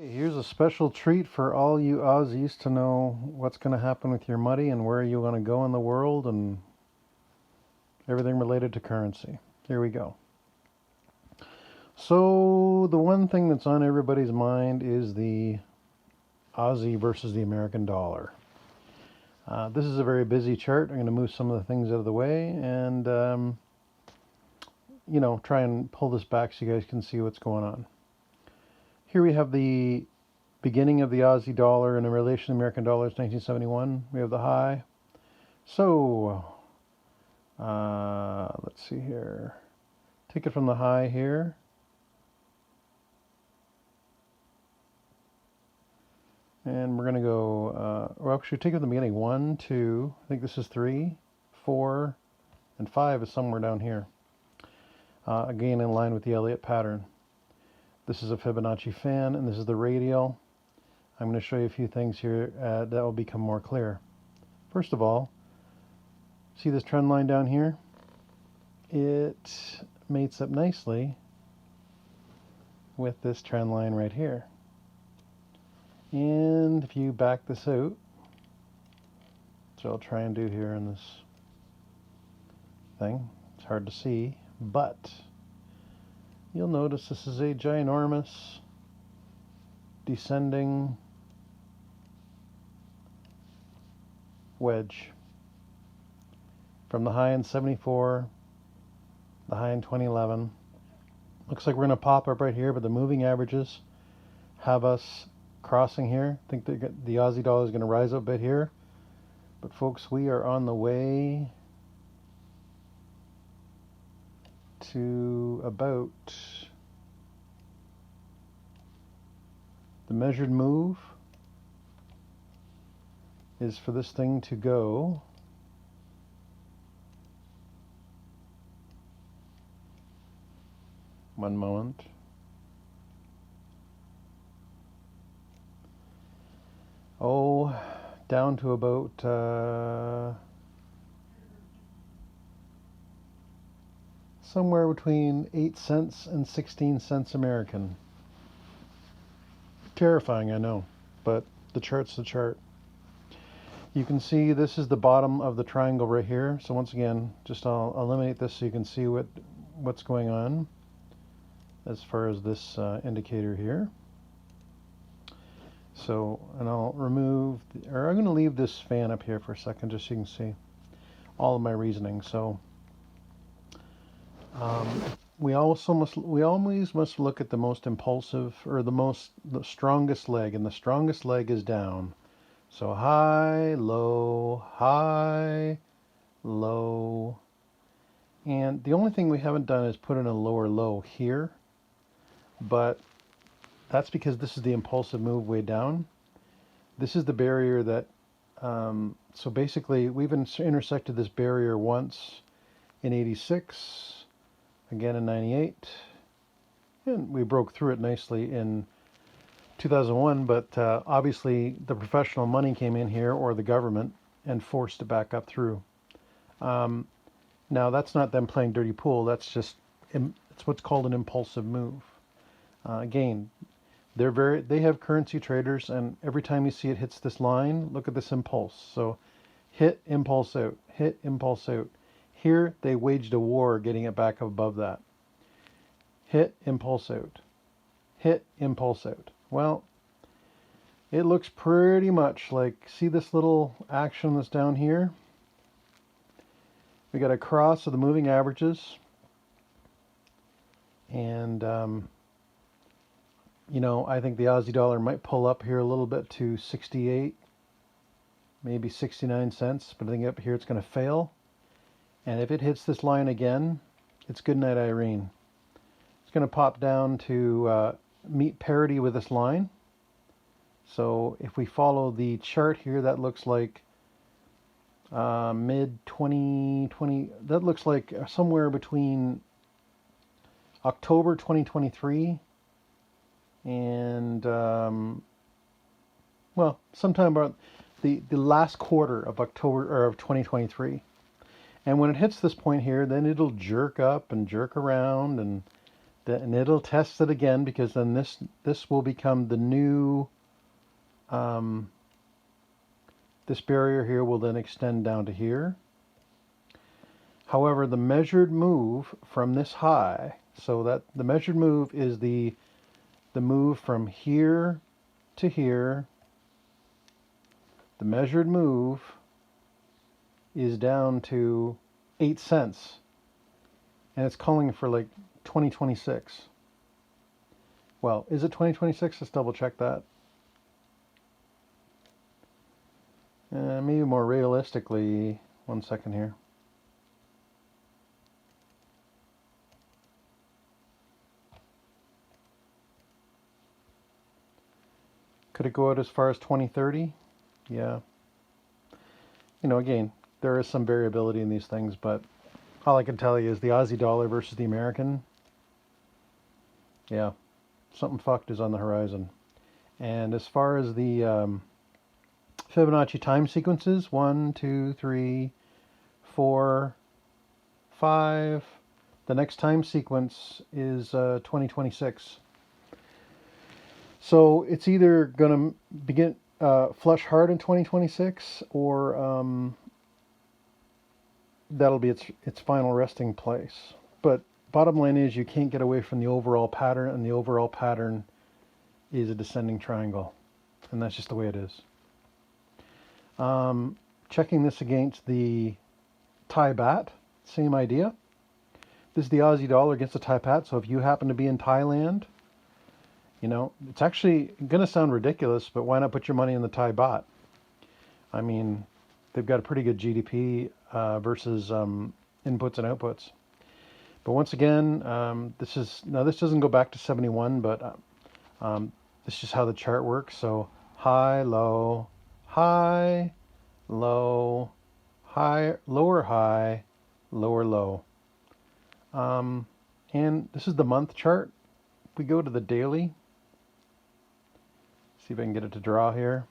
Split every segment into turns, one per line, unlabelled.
Here's a special treat for all you Aussies to know what's going to happen with your money and where you want to go in the world and everything related to currency. Here we go. So the one thing that's on everybody's mind is the Aussie versus the American dollar. This is a very busy chart. I'm going to move some of the things out of the way and, try and pull this back so you guys can see what's going on. Here we have the beginning of the Aussie dollar in relation to the American dollar is 1971. We have the high. So, let's see here. Take it from the high here. And we're going to go, well, actually, take it from the beginning. 1, 2, I think this is 3, 4, and 5 is somewhere down here. Again, in line with the Elliott pattern. This is a Fibonacci fan, and this is the radial. I'm going to show you a few things here that will become more clear. First of all, see this trend line down here? It mates up nicely with this trend line right here. And if you back this out, which I'll try and do here in this thing, it's hard to see, but you'll notice this is a ginormous descending wedge from the high in 74, the high in 2011. Looks like we're going to pop up right here, but the moving averages have us crossing here. I think the Aussie dollar is going to rise up a bit here. But folks, we are on the way to about the measured move is for this thing to go one moment. Oh, down to about somewhere between 8 cents and 16 cents American. Terrifying, I know, but the chart's the chart. You can see this is the bottom of the triangle right here. So once again, just I'll eliminate this so you can see what's going on as far as this indicator here. So, and I'll remove, or I'm going to leave this fan up here for a second just so you can see all of my reasoning. So, we always must look at the most impulsive, or the strongest leg, and the strongest leg is down. So high, low, and the only thing we haven't done is put in a lower low here, but that's because this is the impulsive move way down. This is the barrier that, so basically we've intersected this barrier once in 86, again in 98, and we broke through it nicely in 2001, but obviously the professional money came in here, or the government, and forced it back up through. Now that's not them playing dirty pool, that's just, it's what's called an impulsive move. Again, they have currency traders, and every time you see it hits this line, look at this impulse. So hit, impulse out, hit, impulse out. Here they waged a war getting it back above that. Hit, impulse out, hit, impulse out. Well, it looks pretty much like, see this little action that's down here? We got a cross of the moving averages, and I think the Aussie dollar might pull up here a little bit to 68, maybe 69 cents, but I think up here it's going to fail. And if it hits this line again, it's good night, Irene. It's going to pop down to meet parity with this line. So if we follow the chart here, that looks like mid 2020, that looks like somewhere between October 2023 and well, sometime about the last quarter of October, or of 2023. And when it hits this point here, then it'll jerk up and jerk around, and and it'll test it again, because then this will become the new, this barrier here will then extend down to here. However, the measured move from this high, so that the measured move is the move from here to here. The measured move is down to 8 cents, and it's calling for like 2026. Well, is it 2026? Let's double check that. Maybe more realistically, 1 second here. Could it go out as far as 2030? Yeah. You know, again, there is some variability in these things, but all I can tell you is the Aussie dollar versus the American. Yeah, something fucked is on the horizon. And as far as the Fibonacci time sequences, 1, 2, 3, 4, 5. The next time sequence is 2026. So it's either going to begin flush hard in 2026, or that'll be its final resting place. But bottom line is, you can't get away from the overall pattern, and the overall pattern is a descending triangle, and that's just the way it is. Checking this against the Thai baht, same idea. This is the Aussie dollar against the Thai baht. So if you happen to be in Thailand, you know, it's actually going to sound ridiculous, but why not put your money in the Thai baht? I mean, they've got a pretty good GDP versus inputs and outputs. But once again, this doesn't go back to 71, but this is just how the chart works. So high, low, high, low, high, lower high, lower low. And this is the month chart. If we go to the daily, see if I can get it to draw here.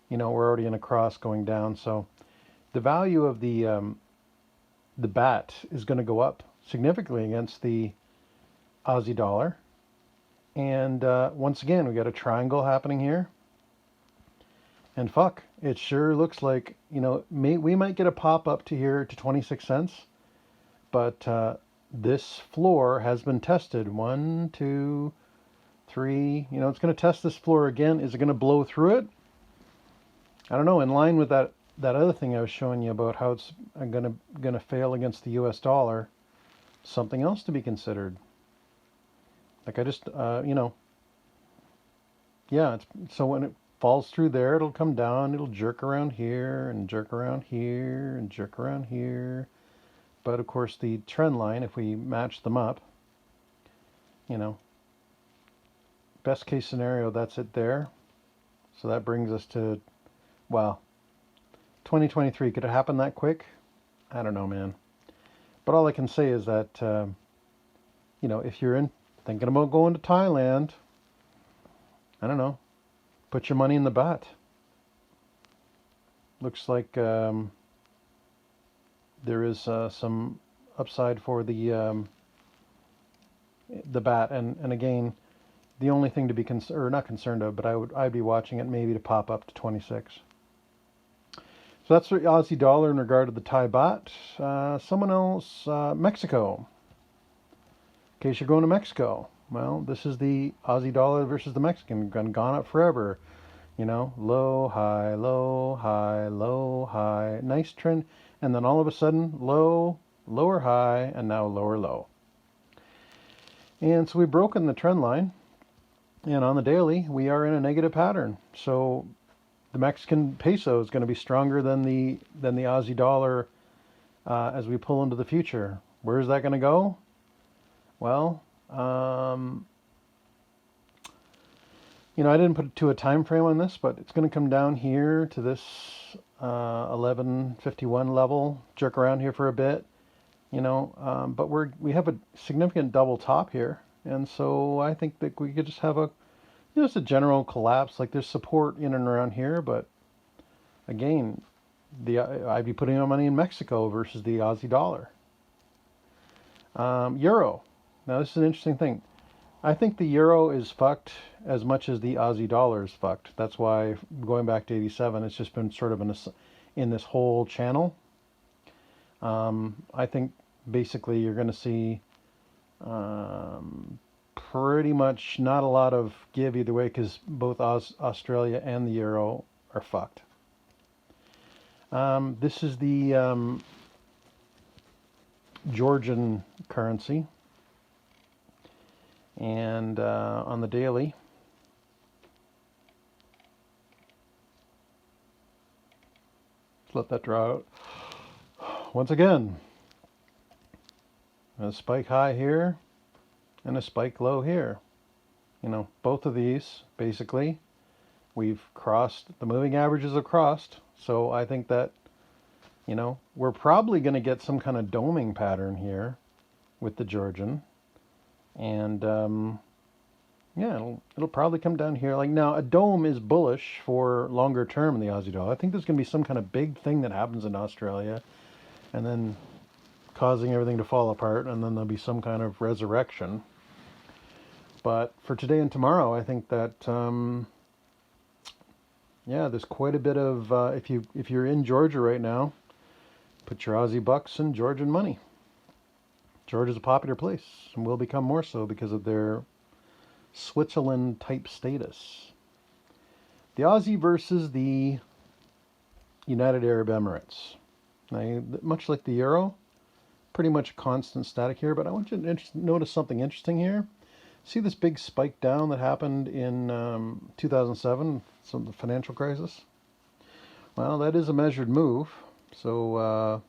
You know, we're already in a cross going down, so the value of the baht is going to go up significantly against the Aussie dollar. And once again, we got a triangle happening here. And fuck, it sure looks like, you know, we might get a pop up to here to 26 cents, but this floor has been tested. 1, 2, 3. You know, it's going to test this floor again. Is it going to blow through it? I don't know. In line with that other thing I was showing you about how it's going to fail against the U.S. dollar, something else to be considered. Like I just, you know, yeah. So when it falls through there, it'll come down. It'll jerk around here and jerk around here and jerk around here. But of course, the trend line, if we match them up, you know, best case scenario, that's it there. So that brings us to, well, 2023. Could it happen that quick? I don't know, man. But all I can say is that, you know, if you're thinking about going to Thailand, I don't know, put your money in the baht. Looks like there is some upside for the baht, and again, the only thing to be not concerned of, but I'd be watching it maybe to pop up to 26. So that's the Aussie dollar in regard to the Thai baht. Someone else, Mexico. In case you're going to Mexico, well, this is the Aussie dollar versus the Mexican, gone up forever. You know, low, high, low, high, low, high. Nice trend. And then all of a sudden, low, lower high, and now lower low. And so we've broken the trend line. And on the daily, we are in a negative pattern. So the Mexican peso is going to be stronger than the Aussie dollar as we pull into the future. Where is that going to go? Well, you know, I didn't put a time frame on this, but it's going to come down here to this 1151 level, jerk around here for a bit, you know, but we have a significant double top here, and so I think that we could just have a, you know, it's a general collapse. Like there's support in and around here, but again, I'd be putting my money in Mexico versus the Aussie dollar. Euro. Now this is an interesting thing. I think the euro is fucked as much as the Aussie dollar is fucked. That's why going back to '87, it's just been sort of in this whole channel. I think basically you're going to see pretty much not a lot of give either way because both Australia and the euro are fucked. This is the Georgian currency. And on the daily, let's let that draw out. Once again, a spike high here and a spike low here. You know, both of these, basically, we've crossed, the moving averages have crossed. So I think that, you know, we're probably going to get some kind of doming pattern here with the Georgian. And yeah, it'll probably come down here. Like now, a dome is bullish for longer term in the Aussie dollar. I think there's going to be some kind of big thing that happens in Australia, and then causing everything to fall apart, and then there'll be some kind of resurrection. But for today and tomorrow, I think that yeah, there's quite a bit of if you're in Georgia right now, put your Aussie bucks in Georgian money. Georgia's a popular place, and will become more so because of their Switzerland type status. The Aussie versus the United Arab Emirates. Now, much like the euro, pretty much constant static here, but I want you to notice something interesting here. See this big spike down that happened in 2007, so the financial crisis? Well, that is a measured move. So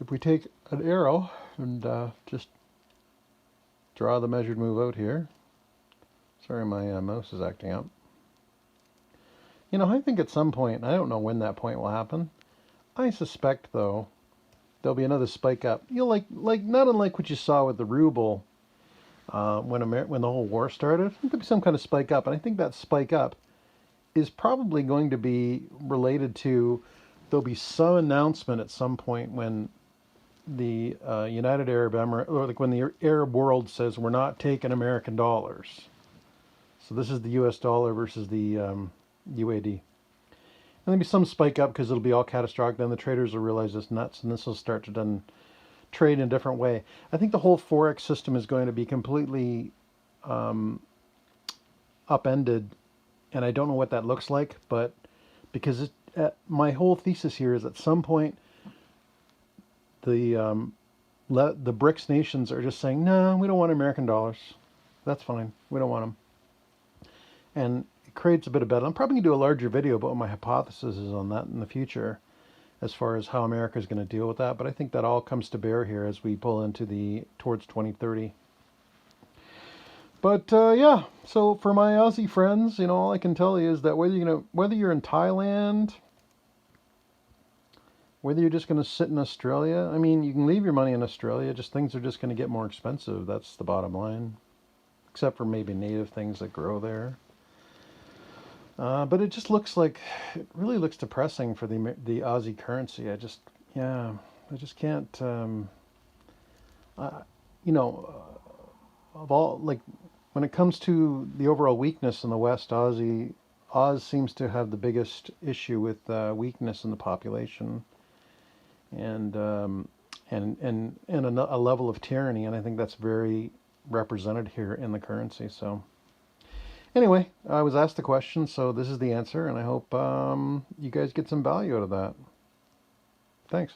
if we take an arrow and just draw the measured move out here. Sorry, my mouse is acting up. You know, I think at some point, I don't know when that point will happen. I suspect, though, there'll be another spike up. You know, like not unlike what you saw with the ruble when the whole war started. I think there'll be some kind of spike up, and I think that spike up is probably going to be related to there'll be some announcement at some point when the United Arab Emirates, or like when the Arab world says we're not taking American dollars. So this is the U.S. dollar versus the UAD. And there'll be some spike up because it'll be all catastrophic. Then the traders will realize it's nuts, and this will start to then trade in a different way. I think the whole forex system is going to be completely upended, and I don't know what that looks like, but because my whole thesis here is at some point the BRICS nations are just saying, no, we don't want American dollars. That's fine. We don't want them. And it creates a bit of battle. I'm probably going to do a larger video about what my hypothesis is on that in the future as far as how America is going to deal with that. But I think that all comes to bear here as we pull into towards 2030. But yeah, so for my Aussie friends, you know, all I can tell you is that whether you're in Thailand, whether you're just going to sit in Australia, I mean, you can leave your money in Australia, just things are just going to get more expensive. That's the bottom line. Except for maybe native things that grow there. But it just it really looks depressing for the Aussie currency. I just can't, you know, of all, like, when it comes to the overall weakness in the West, Oz seems to have the biggest issue with weakness in the population. And a level of tyranny, and I think that's very represented here in the currency. So anyway, I was asked the question, so this is the answer, and I hope you guys get some value out of that. Thanks.